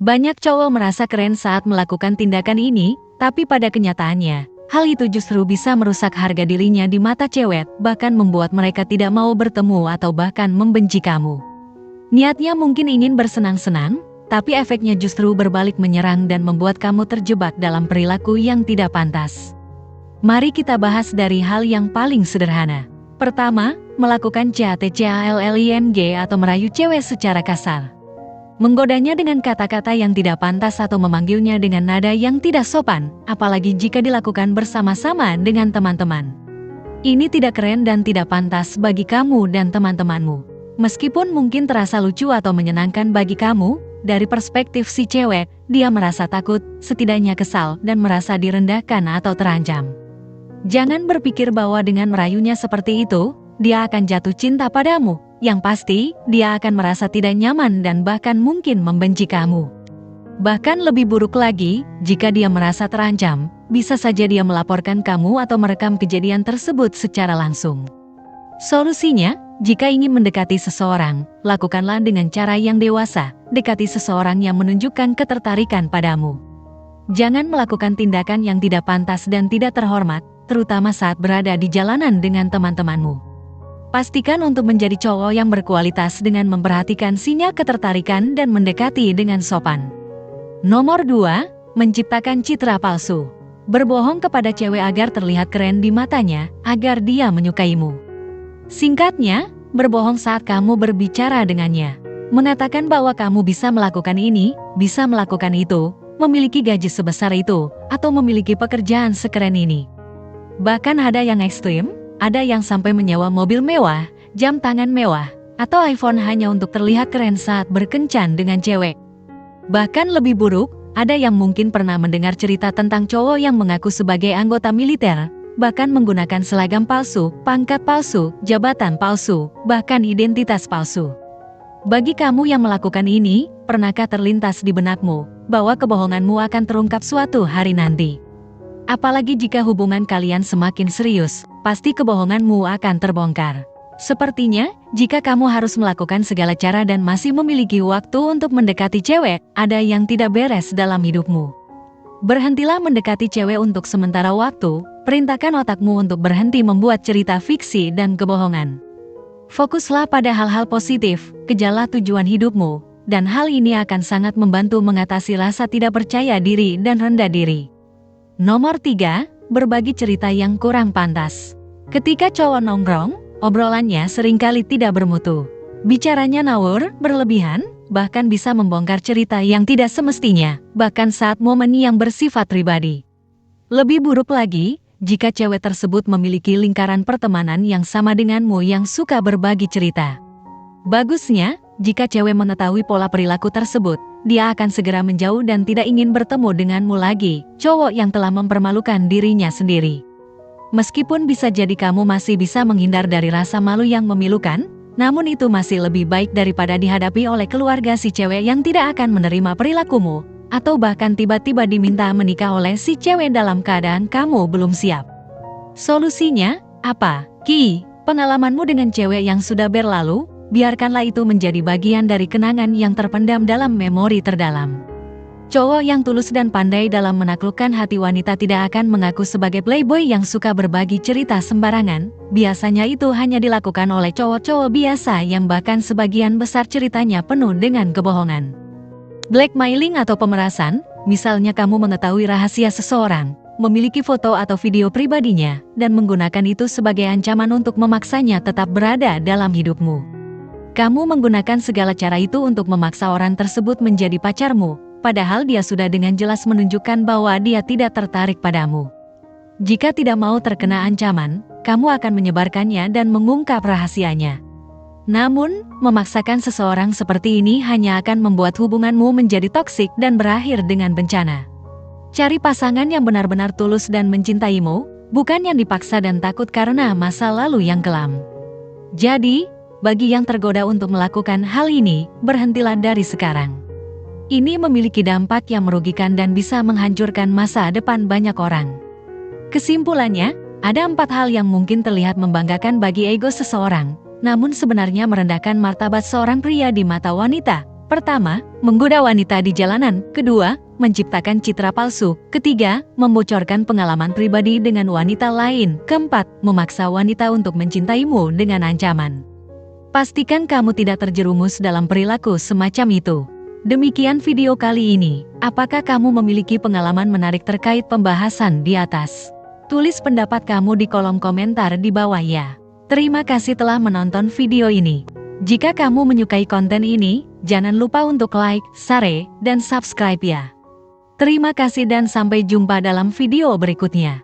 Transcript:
Banyak cowok merasa keren saat melakukan tindakan ini, tapi pada kenyataannya, hal itu justru bisa merusak harga dirinya di mata cewek, bahkan membuat mereka tidak mau bertemu atau bahkan membenci kamu. Niatnya mungkin ingin bersenang-senang, tapi efeknya justru berbalik menyerang dan membuat kamu terjebak dalam perilaku yang tidak pantas. Mari kita bahas dari hal yang paling sederhana. Pertama, melakukan chatting atau merayu cewek secara kasar. Menggodanya dengan kata-kata yang tidak pantas atau memanggilnya dengan nada yang tidak sopan, apalagi jika dilakukan bersama-sama dengan teman-teman. Ini tidak keren dan tidak pantas bagi kamu dan teman-temanmu. Meskipun mungkin terasa lucu atau menyenangkan bagi kamu, dari perspektif si cewek, dia merasa takut, setidaknya kesal, dan merasa direndahkan atau terancam. Jangan berpikir bahwa dengan merayunya seperti itu, dia akan jatuh cinta padamu. Yang pasti, dia akan merasa tidak nyaman dan bahkan mungkin membenci kamu. Bahkan lebih buruk lagi, jika dia merasa terancam, bisa saja dia melaporkan kamu atau merekam kejadian tersebut secara langsung. Solusinya, jika ingin mendekati seseorang, lakukanlah dengan cara yang dewasa, dekati seseorang yang menunjukkan ketertarikan padamu. Jangan melakukan tindakan yang tidak pantas dan tidak terhormat, terutama saat berada di jalanan dengan teman-temanmu. Pastikan untuk menjadi cowok yang berkualitas dengan memperhatikan sinyal ketertarikan dan mendekati dengan sopan. Nomor 2, menciptakan citra palsu. Berbohong kepada cewek agar terlihat keren di matanya, agar dia menyukaimu. Singkatnya, berbohong saat kamu berbicara dengannya. Mengatakan bahwa kamu bisa melakukan ini, bisa melakukan itu, memiliki gaji sebesar itu, atau memiliki pekerjaan sekeren ini. Bahkan ada yang ekstrim, ada yang sampai menyewa mobil mewah, jam tangan mewah, atau iPhone hanya untuk terlihat keren saat berkencan dengan cewek. Bahkan lebih buruk, ada yang mungkin pernah mendengar cerita tentang cowok yang mengaku sebagai anggota militer, bahkan menggunakan seragam palsu, pangkat palsu, jabatan palsu, bahkan identitas palsu. Bagi kamu yang melakukan ini, pernahkah terlintas di benakmu bahwa kebohonganmu akan terungkap suatu hari nanti? Apalagi jika hubungan kalian semakin serius, pasti kebohonganmu akan terbongkar. Sepertinya, jika kamu harus melakukan segala cara dan masih memiliki waktu untuk mendekati cewek, ada yang tidak beres dalam hidupmu. Berhentilah mendekati cewek untuk sementara waktu, perintahkan otakmu untuk berhenti membuat cerita fiksi dan kebohongan. Fokuslah pada hal-hal positif, kejarlah tujuan hidupmu, dan hal ini akan sangat membantu mengatasi rasa tidak percaya diri dan rendah diri. Nomor 3, berbagi cerita yang kurang pantas. Ketika cowok nongkrong, obrolannya seringkali tidak bermutu. Bicaranya ngawur, berlebihan, bahkan bisa membongkar cerita yang tidak semestinya, bahkan saat momen yang bersifat pribadi. Lebih buruk lagi, jika cewek tersebut memiliki lingkaran pertemanan yang sama denganmu yang suka berbagi cerita. Bagusnya, jika cewek mengetahui pola perilaku tersebut, dia akan segera menjauh dan tidak ingin bertemu denganmu lagi, cowok yang telah mempermalukan dirinya sendiri. Meskipun bisa jadi kamu masih bisa menghindar dari rasa malu yang memilukan, namun itu masih lebih baik daripada dihadapi oleh keluarga si cewek yang tidak akan menerima perilakumu, atau bahkan tiba-tiba diminta menikah oleh si cewek dalam keadaan kamu belum siap. Solusinya, apa? Pengalamanmu dengan cewek yang sudah berlalu, biarkanlah itu menjadi bagian dari kenangan yang terpendam dalam memori terdalam. Cowok yang tulus dan pandai dalam menaklukkan hati wanita tidak akan mengaku sebagai playboy yang suka berbagi cerita sembarangan. Biasanya itu hanya dilakukan oleh cowok-cowok biasa yang bahkan sebagian besar ceritanya penuh dengan kebohongan. Blackmailing atau pemerasan, misalnya kamu mengetahui rahasia seseorang, memiliki foto atau video pribadinya, dan menggunakan itu sebagai ancaman untuk memaksanya tetap berada dalam hidupmu. Kamu menggunakan segala cara itu untuk memaksa orang tersebut menjadi pacarmu, padahal dia sudah dengan jelas menunjukkan bahwa dia tidak tertarik padamu. Jika tidak mau terkena ancaman, kamu akan menyebarkannya dan mengungkap rahasianya. Namun, memaksakan seseorang seperti ini hanya akan membuat hubunganmu menjadi toksik dan berakhir dengan bencana. Cari pasangan yang benar-benar tulus dan mencintaimu, bukan yang dipaksa dan takut karena masa lalu yang kelam. Jadi, bagi yang tergoda untuk melakukan hal ini, berhentilah dari sekarang. Ini memiliki dampak yang merugikan dan bisa menghancurkan masa depan banyak orang. Kesimpulannya, ada 4 hal yang mungkin terlihat membanggakan bagi ego seseorang, namun sebenarnya merendahkan martabat seorang pria di mata wanita. Pertama, menggoda wanita di jalanan. Kedua, menciptakan citra palsu. Ketiga, membocorkan pengalaman pribadi dengan wanita lain. Keempat, memaksa wanita untuk mencintaimu dengan ancaman. Pastikan kamu tidak terjerumus dalam perilaku semacam itu. Demikian video kali ini. Apakah kamu memiliki pengalaman menarik terkait pembahasan di atas? Tulis pendapat kamu di kolom komentar di bawah ya. Terima kasih telah menonton video ini. Jika kamu menyukai konten ini, jangan lupa untuk like, share, dan subscribe ya. Terima kasih dan sampai jumpa dalam video berikutnya.